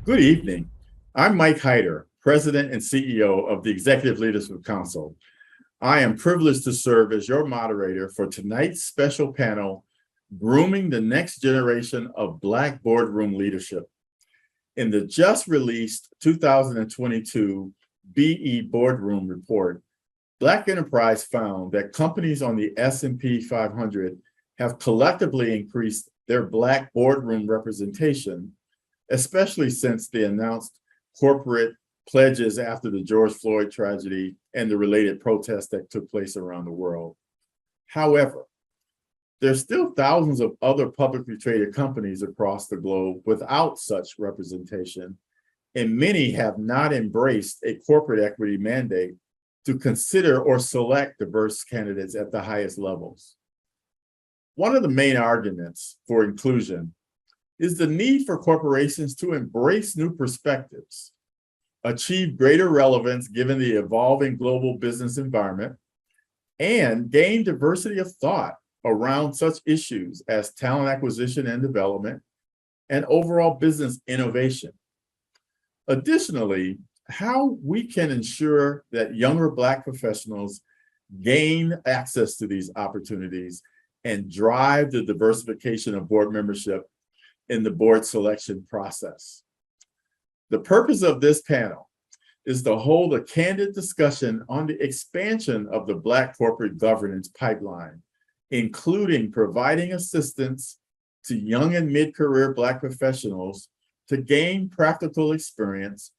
Good evening. I'm Mike Hyter, President and CEO of the Executive Leadership Council. I am privileged to serve as your moderator for tonight's special panel, Grooming the Next Generation of Black Boardroom Leadership. In the just released 2022 BE Boardroom Report, Black Enterprise found that companies on the S&P 500 have collectively increased their Black boardroom representation, especially since the announced corporate pledges after the George Floyd tragedy and the related protests that took place around the world. However, there's still thousands of other publicly traded companies across the globe without such representation, and many have not embraced a corporate equity mandate to consider or select diverse candidates at the highest levels. One of the main arguments for inclusion is the need for corporations to embrace new perspectives, achieve greater relevance given the evolving global business environment, and gain diversity of thought around such issues as talent acquisition and development and overall business innovation. Additionally, how we can ensure that younger Black professionals gain access to these opportunities and drive the diversification of board membership in the board selection process. The purpose of this panel is to hold a candid discussion on the expansion of the Black corporate governance pipeline, including providing assistance to young and mid-career Black professionals to gain practical experience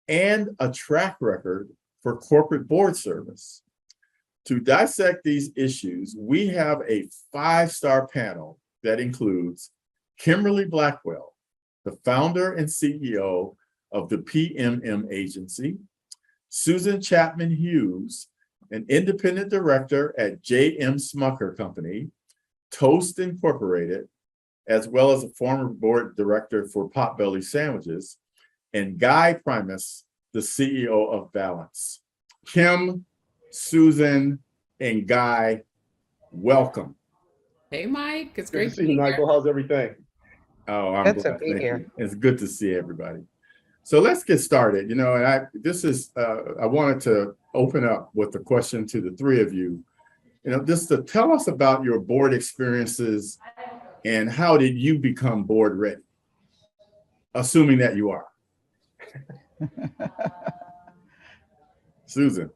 and a track record for corporate board service. To dissect these issues, we have a 5-star panel that includes Kimberly Blackwell, the founder and CEO of the PMM Agency, Susan Chapman-Hughes, an independent director at J.M. SmuckerCompany, Toast Incorporated, as well as a former board director for Potbelly Sandwiches, and Guy Primus, the CEO of Valence. Kim, Susan, and Guy, welcome. Hey, Mike. It's Good great to see you, Michael. How's everything? Oh, I'm Good to glad. be Thank here. you. It's good to see everybody. So let's get started. And I wanted to open up with a question to the three of you. Just to tell us about your board experiences and how did you become board ready? Assuming that you are. Susan.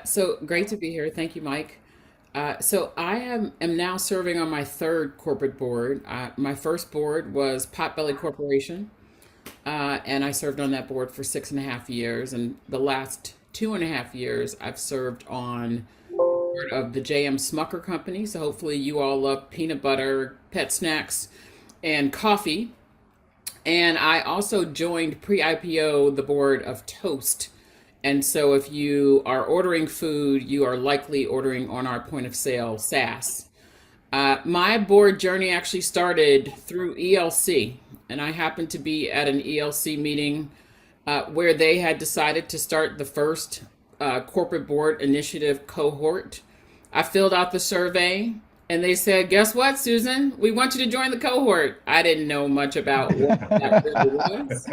So great to be here. Thank you, Mike. So I am now serving on my third corporate board. My first board was Potbelly Corporation, and I served on that board for 6.5 years. And the last 2.5 years, I've served on the board of the J.M. SmuckerCompany. So hopefully you all love peanut butter, pet snacks, and coffee. And I also joined pre-IPO the board of Toast. And so if you are ordering food, you are likely ordering on our point of sale SaaS. My board journey actually started through ELC, and I happened to be at an ELC meeting where they had decided to start the first corporate board initiative cohort. I filled out the survey, and they said, guess what, Susan? We want you to join the cohort. I didn't know much about what that really was.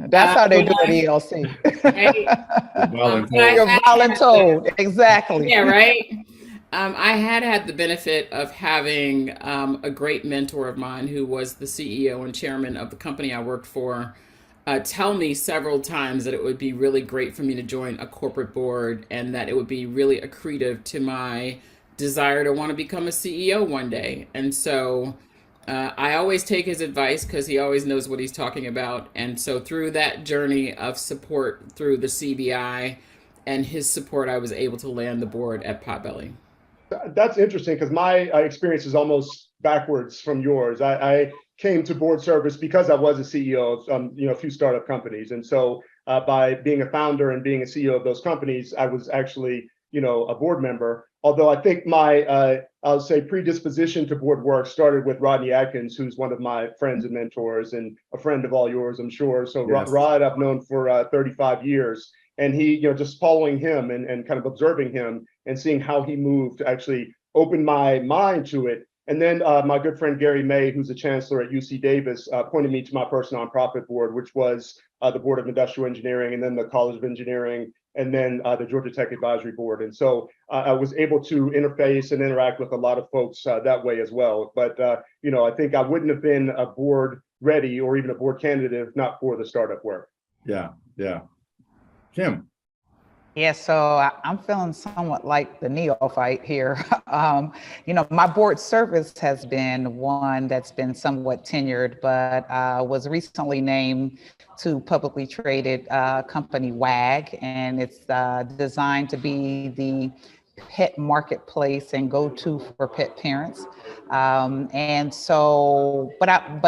That's how they do it, ELC. Right? You're voluntold, exactly. Yeah, right. I had the benefit of having a great mentor of mine who was the CEO and chairman of the company I worked for tell me several times that it would be really great for me to join a corporate board and that it would be really accretive to my desire to want to become a CEO one day. And so I always take his advice because he always knows what he's talking about. And so through that journey of support through the CBI and his support, I was able to land the board at Potbelly. That's interesting because my experience is almost backwards from yours. I came to board service because I was a CEO of a few startup companies. And so by being a founder and being a CEO of those companies, I was actually a board member. Although I think my, I'll say, predisposition to board work started with Rodney Atkins, who's one of my friends and mentors and a friend of all yours, I'm sure. So yes. Rod, I've known for 35 years. And he, just following him and kind of observing him and seeing how he moved actually opened my mind to it. And then my good friend Gary May, who's a chancellor at UC Davis, appointed me to my first nonprofit board, which was the Board of Industrial Engineering, and then the College of Engineering, and then the Georgia Tech Advisory Board. And so I was able to interface and interact with a lot of folks that way as well. But, I think I wouldn't have been a board ready or even a board candidate if not for the startup work. Yeah, yeah. Kim. Yeah, so I'm feeling somewhat like the neophyte here. My board service has been one that's been somewhat tenured, but was recently named to publicly traded company WAG, and it's designed to be the pet marketplace and go-to for pet parents. But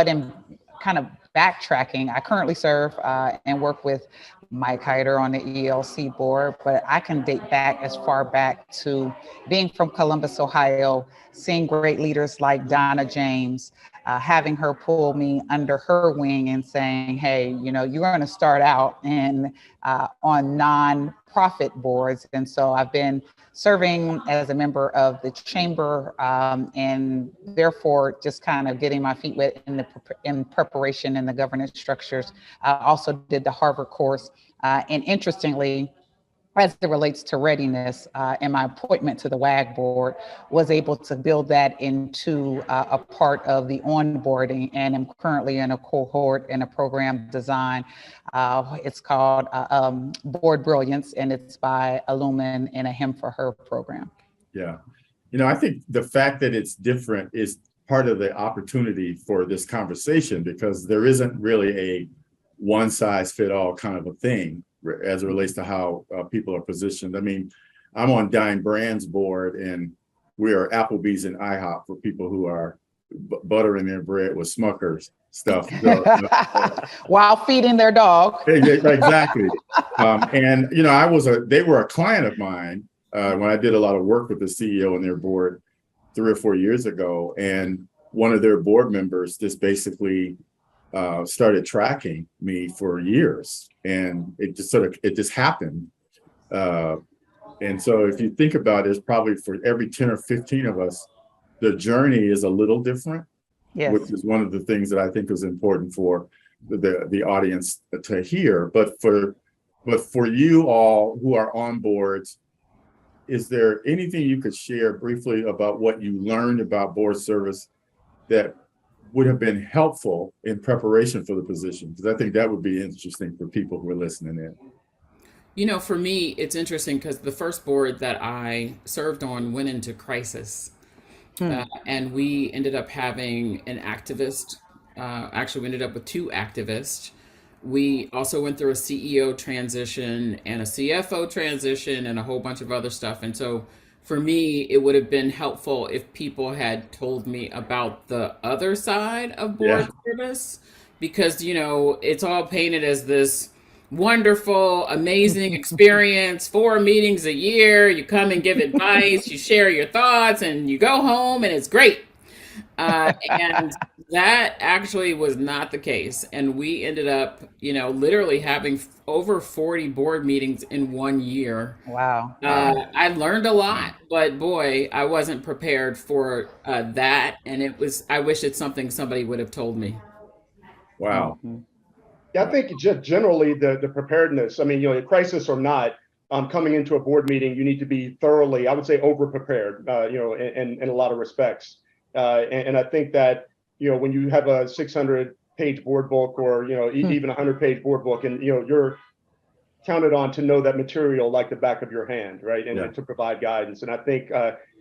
in kind of backtracking, I currently serve and work with Mike Hyter on the ELC board, but I can date back as far back to being from Columbus, Ohio, seeing great leaders like Donna James, having her pull me under her wing and saying, hey, you're going to start out on non-profit boards. And so I've been serving as a member of the chamber and therefore just kind of getting my feet wet in preparation in the governance structures. I also did the Harvard course. And interestingly, as it relates to readiness and my appointment to the WAG board, was able to build that into a part of the onboarding, and I'm currently in a cohort in a program design. It's called Board Brilliance, and it's by Illumin in a Him for Her program. Yeah. I think the fact that it's different is part of the opportunity for this conversation, because there isn't really a one size fit all kind of a thing as it relates to how people are positioned. I mean, I'm on Dine Brands board, and we are Applebee's and IHOP for people who are buttering their bread with Smucker's stuff. While feeding their dog. Exactly. And, they were a client of mine when I did a lot of work with the CEO and their board 3 or 4 years ago. And one of their board members just basically started tracking me for years, and it just happened. And so if you think about it, it's probably for every 10 or 15 of us, the journey is a little different, yes, which is one of the things that I think is important for the audience to hear. But for you all who are on boards, is there anything you could share briefly about what you learned about board service that would have been helpful in preparation for the position? Because I think that would be interesting for people who are listening in. For me, it's interesting because the first board that I served on went into crisis. And we ended up having an activist. Actually, we ended up with 2 activists. We also went through a CEO transition and a CFO transition and a whole bunch of other stuff. And so for me, it would have been helpful if people had told me about the other side of board service, because, it's all painted as this wonderful, amazing experience, 4 meetings a year, you come and give advice, you share your thoughts, and you go home and it's great. And that actually was not the case. And we ended up, literally having over 40 board meetings in 1 year. Wow. I learned a lot, but boy, I wasn't prepared for that. And I wish it's something somebody would have told me. Wow. Yeah, I think just generally the preparedness, I mean, crisis or not, coming into a board meeting, you need to be thoroughly, I would say, over-prepared, in a lot of respects. And I think that, when you have a 600-page board book or, even a 100-page board book, and, you're counted on to know that material like the back of your hand, right? And to provide guidance. And I think,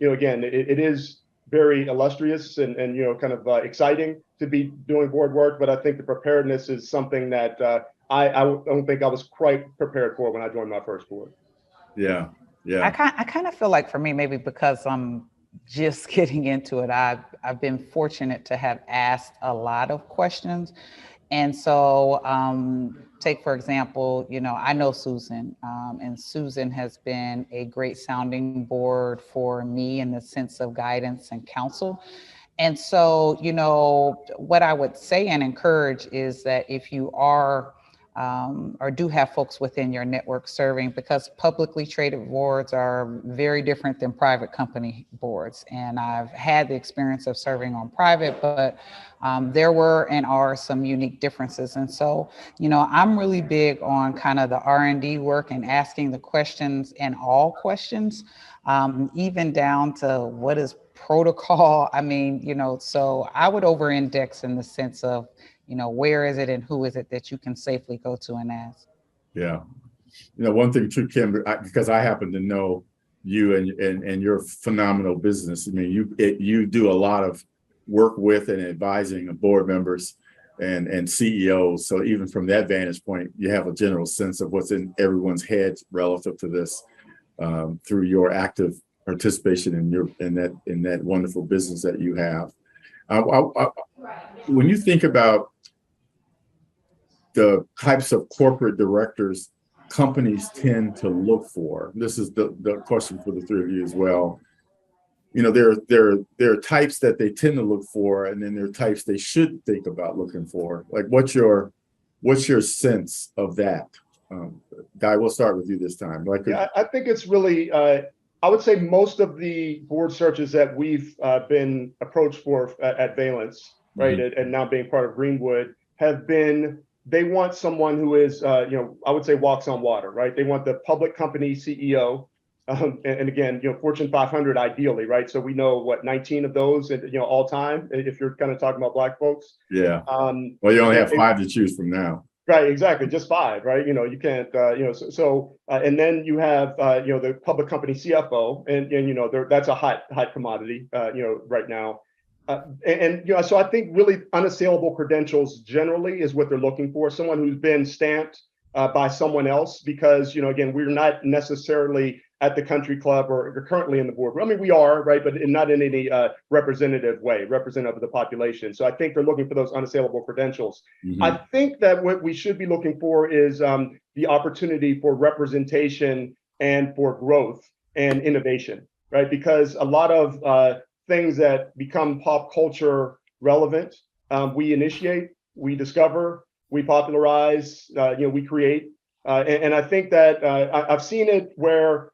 again, it is very illustrious and kind of exciting to be doing board work. But I think the preparedness is something that I don't think I was quite prepared for when I joined my first board. Yeah. I kind of feel like for me, maybe because I'm just getting into it, I've been fortunate to have asked a lot of questions. And so take, for example, I know Susan, and Susan has been a great sounding board for me in the sense of guidance and counsel. And so, what I would say and encourage is that if you are or do have folks within your network serving, because publicly traded boards are very different than private company boards. And I've had the experience of serving on private, but there were and are some unique differences. And so, I'm really big on kind of the R&D work and asking the questions, and all questions, even down to what is protocol. I mean, so I would over index in the sense of, where is it and who is it that you can safely go to and ask? Yeah. One thing too, Kim, because I happen to know you and your phenomenal business. I mean, you do a lot of work with and advising of board members and CEOs. So even from that vantage point, you have a general sense of what's in everyone's head relative to this, through your active participation in that wonderful business that you have. When you think about the types of corporate directors companies tend to look for, this is the question for the three of you as well. There are types that they tend to look for, and then there are types they should think about looking for. Like, what's your sense of that? Guy, we'll start with you this time. Yeah, I think it's really, I would say most of the board searches that we've been approached for at Valence, right, and now being part of Greenwood, have been, they want someone who is, I would say walks on water, right? They want the public company CEO, and again, Fortune 500 ideally, right? So we know 19 of those, all time, if you're kind of talking about Black folks. Yeah. Well, you only have 5 to choose from now. Right, exactly, just 5, right? You can't, and then you have, the public company CFO, and that's a hot commodity, right now. So I think really unassailable credentials generally is what they're looking for. Someone who's been stamped by someone else, because, again, we're not necessarily at the country club or currently in the boardroom. I mean, we are, right, but not in any representative way, representative of the population. So I think they're looking for those unassailable credentials. I think that what we should be looking for is the opportunity for representation and for growth and innovation, right? Because a lot of things that become pop culture relevant, we initiate, we discover, we popularize, we create. And I think that I've seen it where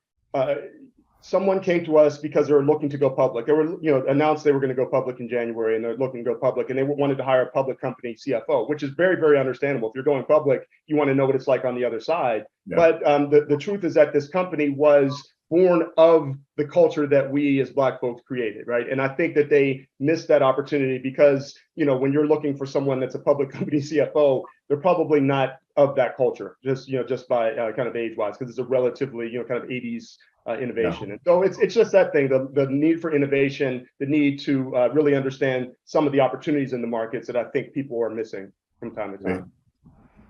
someone came to us because they were looking to go public. They were, announced they were going to go public in January, and they're looking to go public, and they wanted to hire a public company CFO, which is very, very understandable. If you're going public, you want to know what it's like on the other side. Yeah. But the truth is that this company was born of the culture that we as Black folks created, right? And I think that they missed that opportunity because, when you're looking for someone that's a public company CFO, they're probably not of that culture, just by kind of age-wise, because it's a relatively, kind of 80s innovation. Yeah. And so it's just that thing, the need for innovation, the need to really understand some of the opportunities in the markets that I think people are missing from time to time.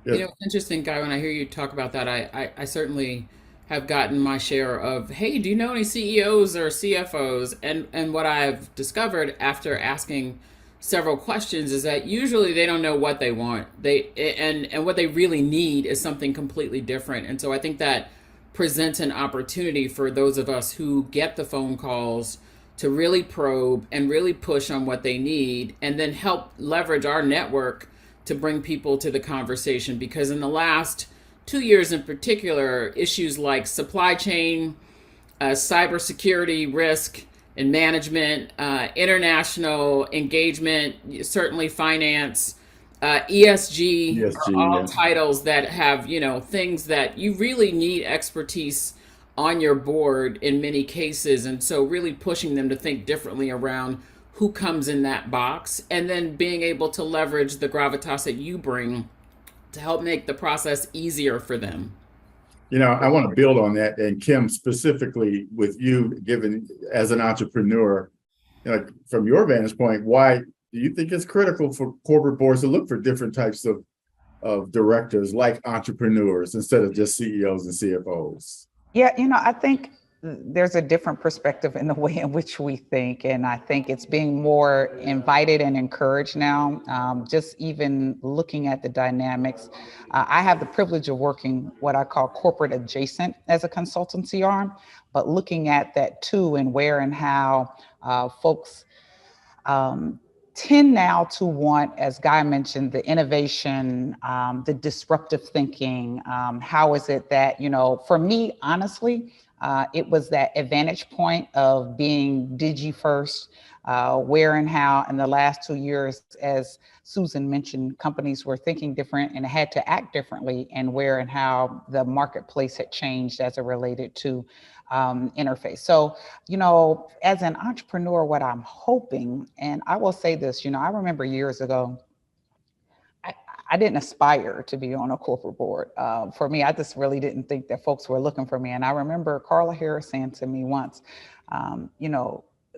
Yeah. It's interesting, Guy, when I hear you talk about that, I certainly have gotten my share of, hey, do you know any CEOs or CFOs? And what I've discovered after asking several questions is that usually they don't know what they want. And what they really need is something completely different. And so I think that presents an opportunity for those of us who get the phone calls to really probe and really push on what they need, and then help leverage our network to bring people to the conversation. Because in the last 2 years in particular, issues like supply chain, cybersecurity risk and management, international engagement, certainly finance, ESG are all titles that have, things that you really need expertise on your board in many cases. And so really pushing them to think differently around who comes in that box, and then being able to leverage the gravitas that you bring to help make the process easier for them. I want to build on that, and Kim, specifically with you, given as an entrepreneur, from your vantage point, why do you think it's critical for corporate boards to look for different types of directors, like entrepreneurs, instead of just CEOs and CFOs? Yeah, I think there's a different perspective in the way in which we think. And I think it's being more invited and encouraged now. Just even looking at the dynamics. I have the privilege of working what I call corporate adjacent as a consultancy arm, but looking at that too, and where and how folks tend now to want, as Guy mentioned, the innovation, the disruptive thinking. How is it that, for me, honestly, it was that advantage point of being digi first, where and how in the last 2 years, as Susan mentioned, companies were thinking different and had to act differently, and where and how the marketplace had changed as it related to interface. So, as an entrepreneur, what I'm hoping, and I will say this, I remember years ago, I didn't aspire to be on a corporate board. For me, I just really didn't think that folks were looking for me. And I remember Carla Harris saying to me once,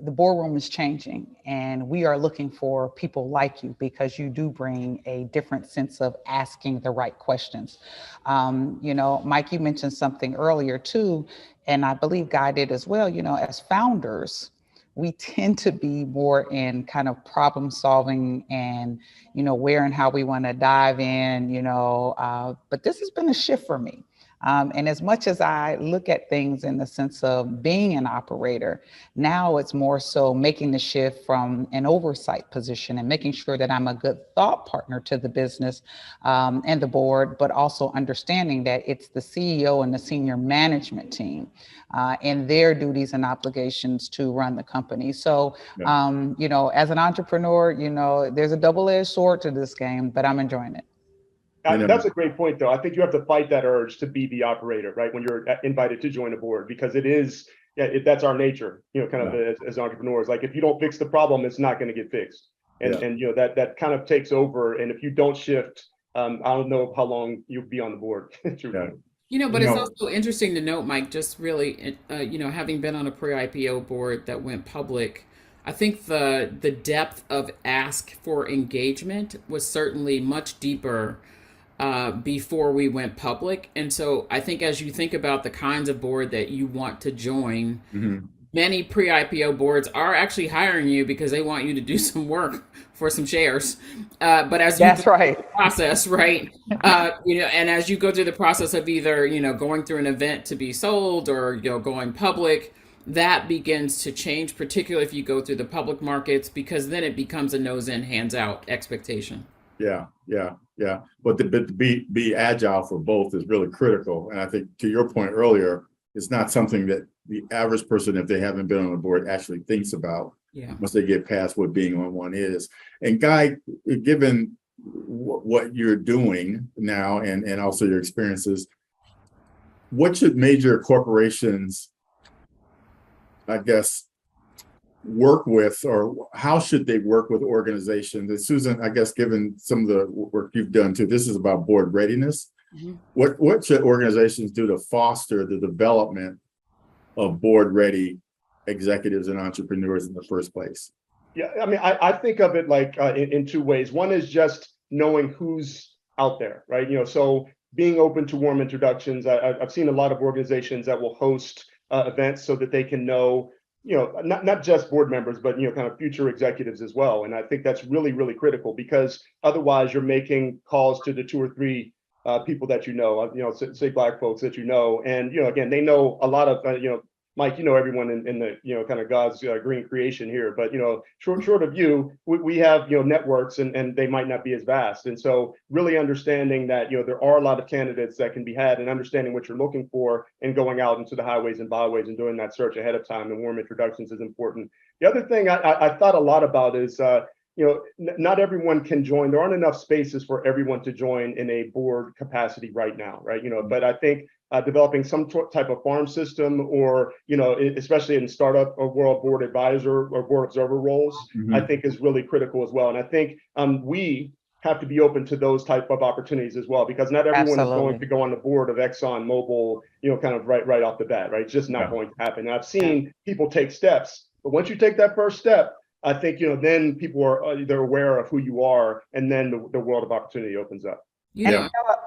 the boardroom is changing and we are looking for people like you because you do bring a different sense of asking the right questions. Mike, you mentioned something earlier too, and I believe Guy did as well. As founders, we tend to be more in kind of problem solving and, where and how we want to dive in, but this has been a shift for me. And as much as I look at things in the sense of being an operator, now it's more so making the shift from an oversight position and making sure that I'm a good thought partner to the business and the board, but also understanding that it's the CEO and the senior management team and their duties and obligations to run the company. So, as an entrepreneur, there's a double-edged sword to this game, but I'm enjoying it. That's a great point, though. I think you have to fight that urge to be the operator, right? When you're invited to join a board, because it is, that's our nature, as entrepreneurs. Like if you don't fix the problem, it's not going to get fixed. And that kind of takes over. And if you don't shift, I don't know how long you'll be on the board. But it's also interesting to note, Mike, just really, having been on a pre-IPO board that went public, I think the depth of ask for engagement was certainly much deeper before we went public. And so I think as you think about the kinds of board that you want to join, many pre-IPO boards are actually hiring you because they want you to do some work for some shares. But as you go through the process, right? And as you go through the process of either, going through an event to be sold or, going public, that begins to change, particularly if you go through the public markets, because then it becomes a nose in, hands out expectation. Yeah. But to be agile for both is really critical. And I think to your point earlier, it's not something that the average person, if they haven't been on the board, actually thinks about once they get past what being on one is. And Guy, given what you're doing now and also your experiences, what should major corporations, I guess, work with, or how should they work with organizations? And Susan, I guess, given some of the work you've done too, this is about board readiness. What should organizations do to foster the development of board ready executives and entrepreneurs in the first place? Yeah, I mean, I think of it like in two ways. One is just knowing who's out there, right? So being open to warm introductions. I've seen a lot of organizations that will host events so that they can know, not just board members, but, kind of future executives as well. And I think that's really, really critical, because otherwise you're making calls to the 2 or 3 people that say Black folks that and, again, they know a lot of, Mike, everyone in the, kind of God's green creation here, but, short of you, we have, networks and they might not be as vast. And so really understanding that, there are a lot of candidates that can be had, and understanding what you're looking for and going out into the highways and byways and doing that search ahead of time and warm introductions is important. The other thing I thought a lot about is, not everyone can join. There aren't enough spaces for everyone to join in a board capacity right now, right? But I think developing some type of farm system, or, especially in startup or world, board advisor or board observer roles, I think is really critical as well. And I think we have to be open to those type of opportunities as well, because not everyone is going to go on the board of Exxon Mobil, kind of right off the bat, right? It's just not going to happen. And I've seen people take steps, but once you take that first step, I think, then people are they're aware of who you are, and then the world of opportunity opens up.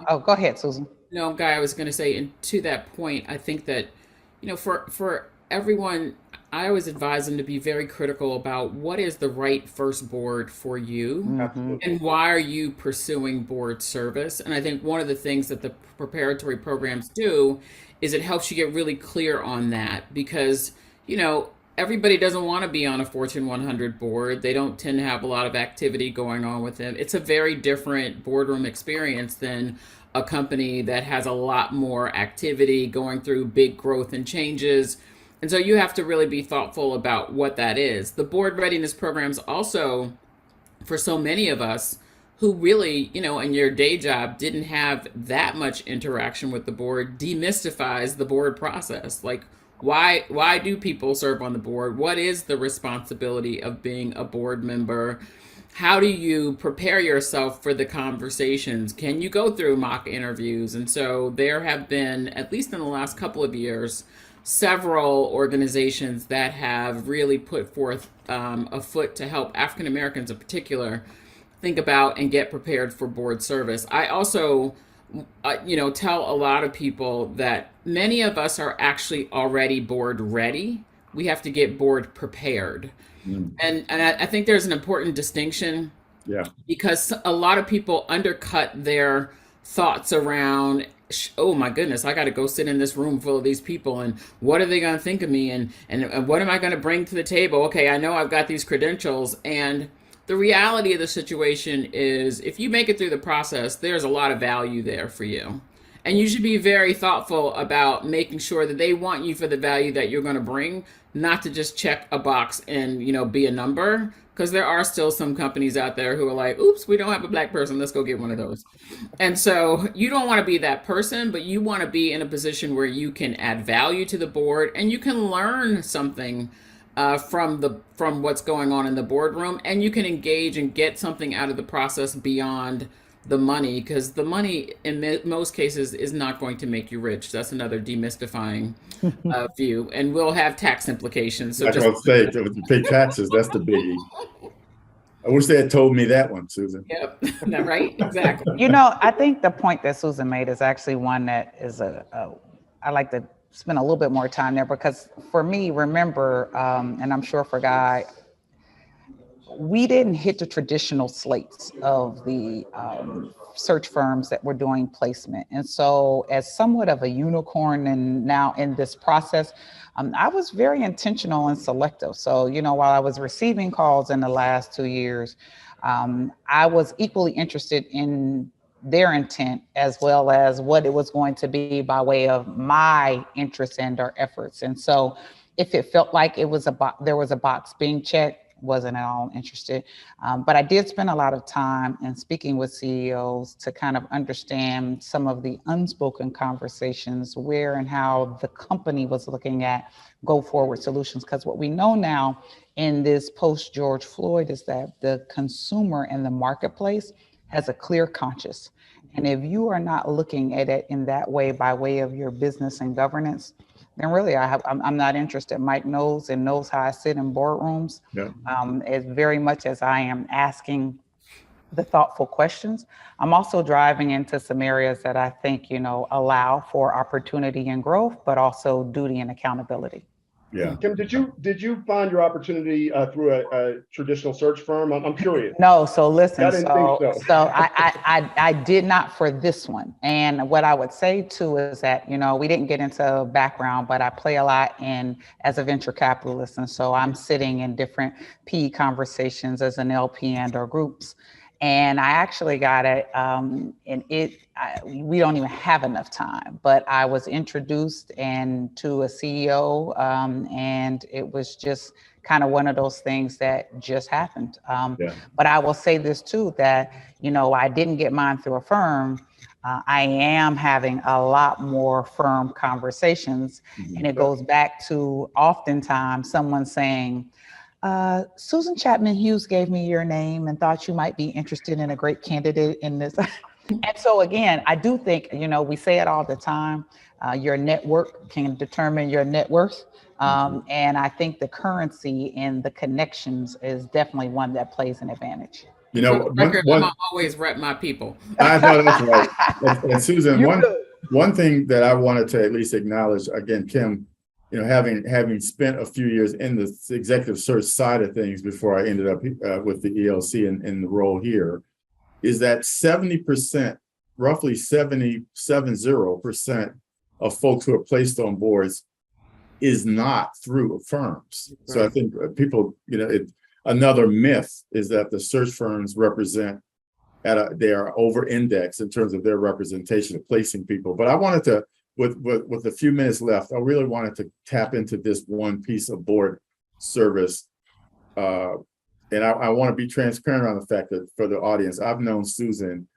Oh, go ahead, Susan. No, Guy, I was going to say, and to that point, I think that, for everyone, I always advise them to be very critical about what is the right first board for you, and why are you pursuing board service. And I think one of the things that the preparatory programs do is it helps you get really clear on that, because, everybody doesn't want to be on a Fortune 100 board. They don't tend to have a lot of activity going on with them. It's a very different boardroom experience than a company that has a lot more activity going through big growth and changes. And so you have to really be thoughtful about what that is. The board readiness programs also, for so many of us who really, in your day job didn't have that much interaction with the board, demystifies the board process. Like, why do people serve on the board? What is the responsibility of being a board member? How do you prepare yourself for the conversations? Can you go through mock interviews? And so there have been, at least in the last couple of years, several organizations that have really put forth a foot to help African Americans in particular think about and get prepared for board service. I also, tell a lot of people that many of us are actually already board ready. We have to get board prepared. And I think there's an important distinction. Yeah. Because a lot of people undercut their thoughts around, oh my goodness, I got to go sit in this room full of these people, and what are they going to think of me, and what am I going to bring to the table? Okay, I know I've got these credentials, and the reality of the situation is, if you make it through the process, there's a lot of value there for you. And you should be very thoughtful about making sure that they want you for the value that you're going to bring, not to just check a box and, be a number. Because there are still some companies out there who are like, oops, we don't have a Black person, let's go get one of those. And so you don't want to be that person, but you want to be in a position where you can add value to the board and you can learn something from what's going on in the boardroom, and you can engage and get something out of the process beyond the money, because the money in most cases is not going to make you rich. That's another demystifying view, and will have tax implications. So I was going to say, to pay taxes, that's the biggie. I wish they had told me that one, Susan. Yep, right, exactly. I think the point that Susan made is actually one that is I like to spend a little bit more time there, because for me, remember, and I'm sure for Guy, we didn't hit the traditional slates of the search firms that were doing placement. And so as somewhat of a unicorn and now in this process, I was very intentional and selective. So, while I was receiving calls in the last 2 years, I was equally interested in their intent as well as what it was going to be by way of my interest and our efforts. And so if it felt like there was a box being checked, wasn't at all interested. But I did spend a lot of time in speaking with CEOs to kind of understand some of the unspoken conversations, where and how the company was looking at go forward solutions. Because what we know now in this post George Floyd is that the consumer and the marketplace has a clear conscience. And if you are not looking at it in that way, by way of your business and governance, then really I'm not interested. Mike knows how I sit in boardrooms. Yeah. As very much as I am asking the thoughtful questions, I'm also driving into some areas that I think, allow for opportunity and growth, but also duty and accountability. Yeah. Kim, did you find your opportunity through a traditional search firm? I'm curious. No, so listen, I didn't think so. I did not for this one. And what I would say too is that, we didn't get into background, but I play a lot as a venture capitalist. And so I'm sitting in different PE conversations as an LP and or groups. And I actually got it, we don't even have enough time, but I was introduced to a CEO, and it was just kind of one of those things that just happened. But I will say this too, that, I didn't get mine through a firm. I am having a lot more firm conversations, and it goes back to oftentimes someone saying, Susan Chapman-Hughes gave me your name and thought you might be interested in a great candidate in this. And so again, I do think, we say it all the time, your network can determine your net worth. And I think the currency and the connections is definitely one that plays an advantage. I'm always rep my people. I know that's right. And Susan, one thing that I wanted to at least acknowledge, again, Kim, having spent a few years in the executive search side of things before I ended up with the ELC in the role here, is that 70%, roughly 70% of folks who are placed on boards is not through firms. So I think people, another myth is that the search firms represent they are over indexed in terms of their representation of placing people. But I wanted to, with a few minutes left, I really wanted to tap into this one piece of board service. And I want to be transparent on the fact that for the audience, I've known Susan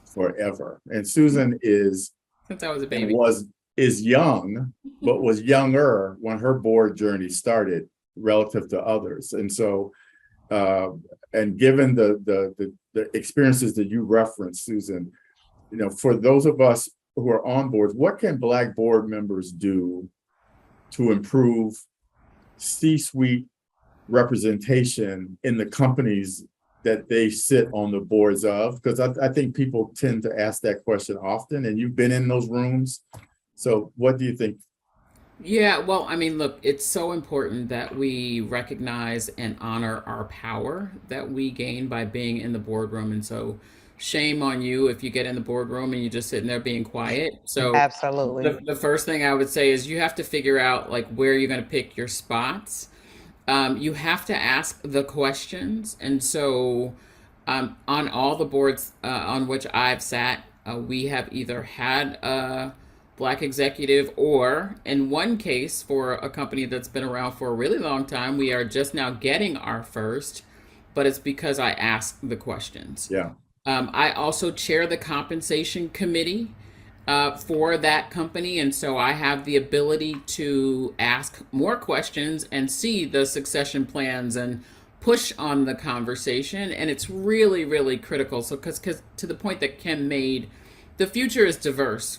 forever. And Susan is, since I was a baby, is young, but was younger when her board journey started relative to others. And so, and given the experiences that you referenced, Susan, for those of us who are on boards, what can Black board members do to improve C-suite representation in the companies that they sit on the boards of? Because I think people tend to ask that question often, and you've been in those rooms. So what do you think? Yeah, well, I mean, look, it's so important that we recognize and honor our power that we gain by being in the boardroom. And so shame on you if you get in the boardroom and you're just sitting there being quiet. So Absolutely. the first thing I would say is you have to figure out like where you're going to pick your spots. You have to ask the questions. And so on all the boards on which I've sat, we have either had a Black executive, or in one case for a company that's been around for a really long time, we are just now getting our first, but it's because I asked the questions. Yeah. I also chair the compensation committee for that company. And so I have the ability to ask more questions and see the succession plans and push on the conversation. And it's really, really critical. So because to the point that Kim made, the future is diverse.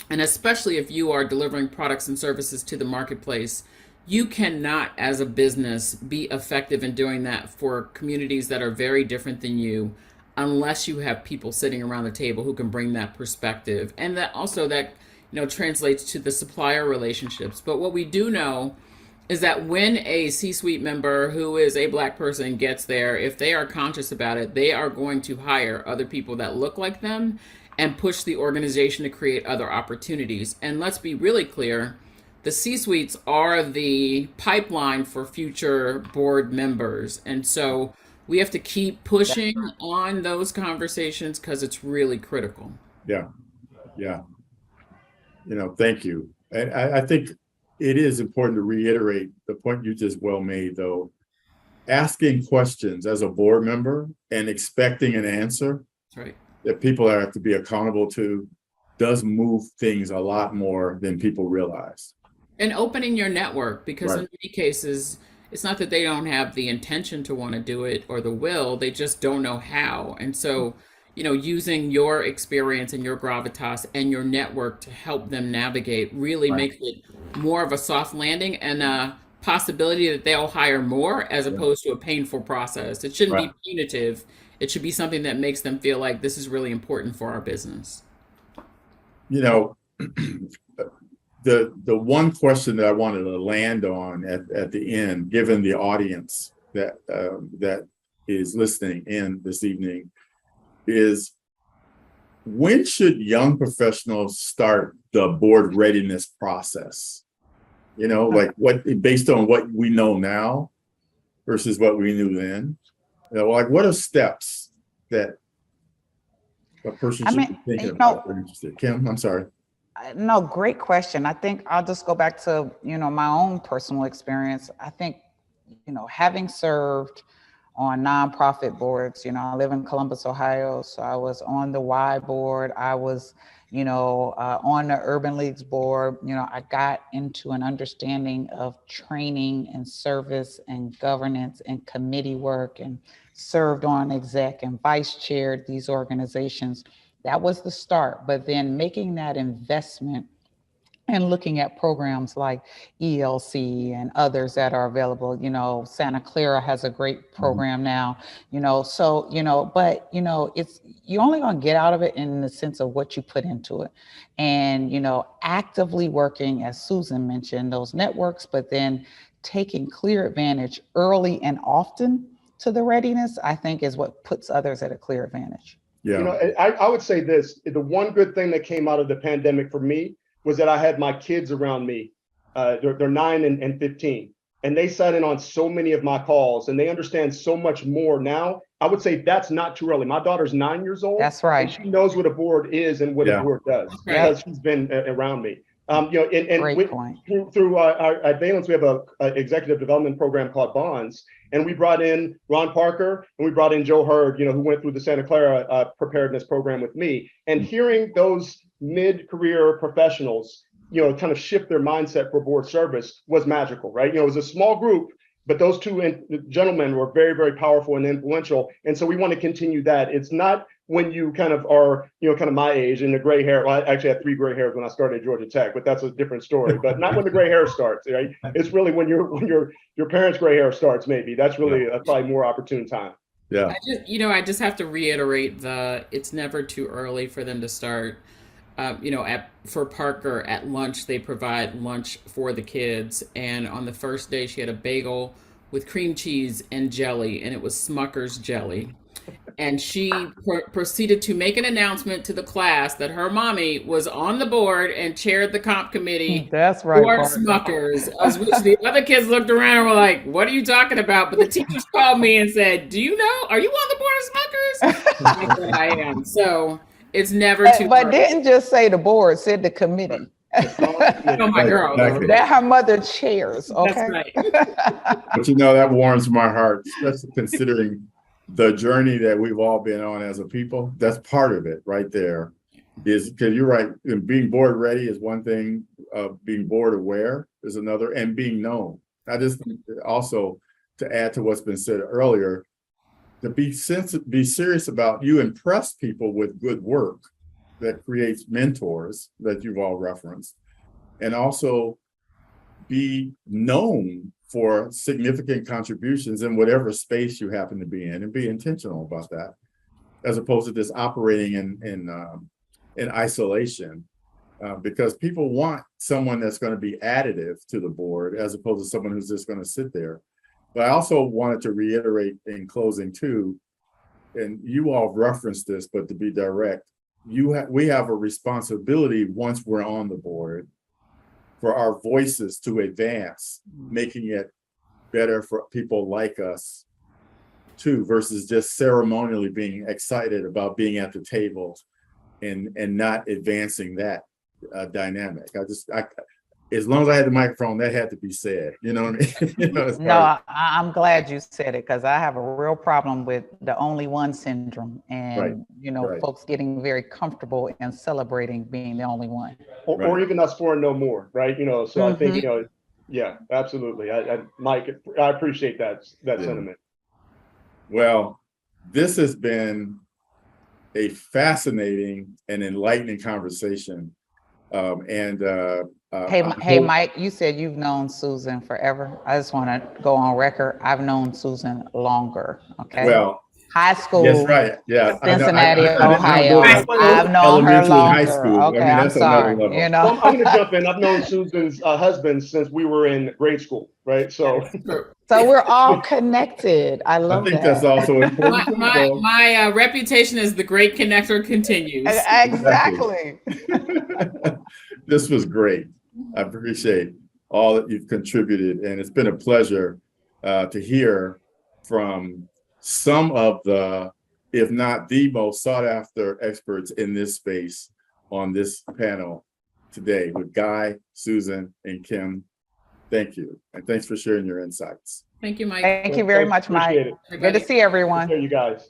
And especially if you are delivering products and services to the marketplace, you cannot, as a business, be effective in doing that for communities that are very different than you, unless you have people sitting around the table who can bring that perspective. And that also translates to the supplier relationships. But what we do know is that when a C-suite member who is a Black person gets there, if they are conscious about it, they are going to hire other people that look like them and push the organization to create other opportunities. And let's be really clear, the C-suites are the pipeline for future board members. And so we have to keep pushing on those conversations because it's really critical. Yeah. Thank you. And I think it is important to reiterate the point you just well made, though. Asking questions as a board member and expecting an answer. That's right. That people have to be accountable to does move things a lot more than people realize. And opening your network, because in many cases, it's not that they don't have the intention to want to do it or the will, they just don't know how. And so, using your experience and your gravitas and your network to help them navigate really makes it more of a soft landing and a possibility that they'll hire more as opposed to a painful process. It shouldn't be punitive. It should be something that makes them feel like this is really important for our business. The one question that I wanted to land on at the end, given the audience that is listening in this evening, is when should young professionals start the board readiness process? Like based on what we know now versus what we knew then. Like what are steps that a person should be thinking about? Kim, I'm sorry. No, great question. I think I'll just go back to, my own personal experience. I think, having served on nonprofit boards, I live in Columbus, Ohio. So I was on the Y board. I was, on the Urban Leagues board. I got into an understanding of training and service and governance and committee work, and served on exec and vice chaired these organizations. That was the start. But then making that investment and looking at programs like ELC and others that are available, Santa Clara has a great program now, but it's, you're only going to get out of it in the sense of what you put into it. And, actively working, as Susan mentioned, those networks, but then taking clear advantage early and often to the readiness, I think is what puts others at a clear advantage. Yeah. I would say this, the one good thing that came out of the pandemic for me was that I had my kids around me they're 9 and 15. And they sat in on so many of my calls, and they understand so much more now. I would say that's not too early. My daughter's 9 years old. That's right. And she knows what a board is and what a board does because she's been around me. Great point. Through at Valence, we have a executive development program called Bonds, and we brought in Ron Parker and we brought in Joe Hurd, who went through the Santa Clara preparedness program with me. And hearing those mid-career professionals, kind of shift their mindset for board service was magical, right? It was a small group, but those two gentlemen were very, very powerful and influential. And so we want to continue that. It's not when you kind of are, kind of my age and the gray hair. Well, I actually had 3 gray hairs when I started at Georgia Tech, but that's a different story. But not when the gray hair starts, right? It's really when your parents' gray hair starts. Maybe that's really a probably more opportune time. Yeah. I just have to reiterate it's never too early for them to start. For Parker at lunch, they provide lunch for the kids. And on the first day, she had a bagel with cream cheese and jelly, and it was Smucker's jelly. And she proceeded to make an announcement to the class that her mommy was on the board and chaired the comp committee. That's right. For Smucker's, as which the other kids looked around and were like, "What are you talking about?" But the teachers called me and said, "Do you know? Are you on the board of Smucker's?" I said, "I am." So it's never too. But didn't just say the board, said the committee. Oh my girl. Exactly. That her mother chairs. Okay. That's right. But that warms my heart, especially considering the journey that we've all been on as a people. That's part of it right there. Is because you're right. Being board ready is one thing. Being board aware is another, and being known. I just also, to add to what's been said earlier, to be serious about, you impress people with good work that creates mentors that you've all referenced, and also be known for significant contributions in whatever space you happen to be in, and be intentional about that, as opposed to just operating in isolation, because people want someone that's going to be additive to the board as opposed to someone who's just going to sit there. But I also wanted to reiterate in closing too, and you all referenced this, but to be direct, we have a responsibility once we're on the board for our voices to advance, making it better for people like us too, versus just ceremonially being excited about being at the table and not advancing that dynamic. As long as I had the microphone, that had to be said. You know what I mean? No, I'm glad you said it, because I have a real problem with the only one syndrome, and folks getting very comfortable and celebrating being the only one, or even us 4 and no more, right? So I think yeah, absolutely. Mike, I appreciate that sentiment. Well, this has been a fascinating and enlightening conversation, Hey, Mike, you said you've known Susan forever. I just want to go on record. I've known Susan longer. Okay. Well, high school. That's right. Yeah. Cincinnati, Ohio. I've known her longer. High school. Okay, I'm sorry. Well, I'm going to jump in. I've known Susan's husband since we were in grade school, right? So we're all connected. I love that. I think that's also important. My reputation as the great connector continues. Exactly. This was great. I appreciate all that you've contributed, and it's been a pleasure to hear from some of the, if not the most sought after experts in this space on this panel today with Guy, Susan, and Kim. Thank you. And thanks for sharing your insights. Thank you, Mike. Thank you very much, Mike. Good to see everyone. Good to see you guys.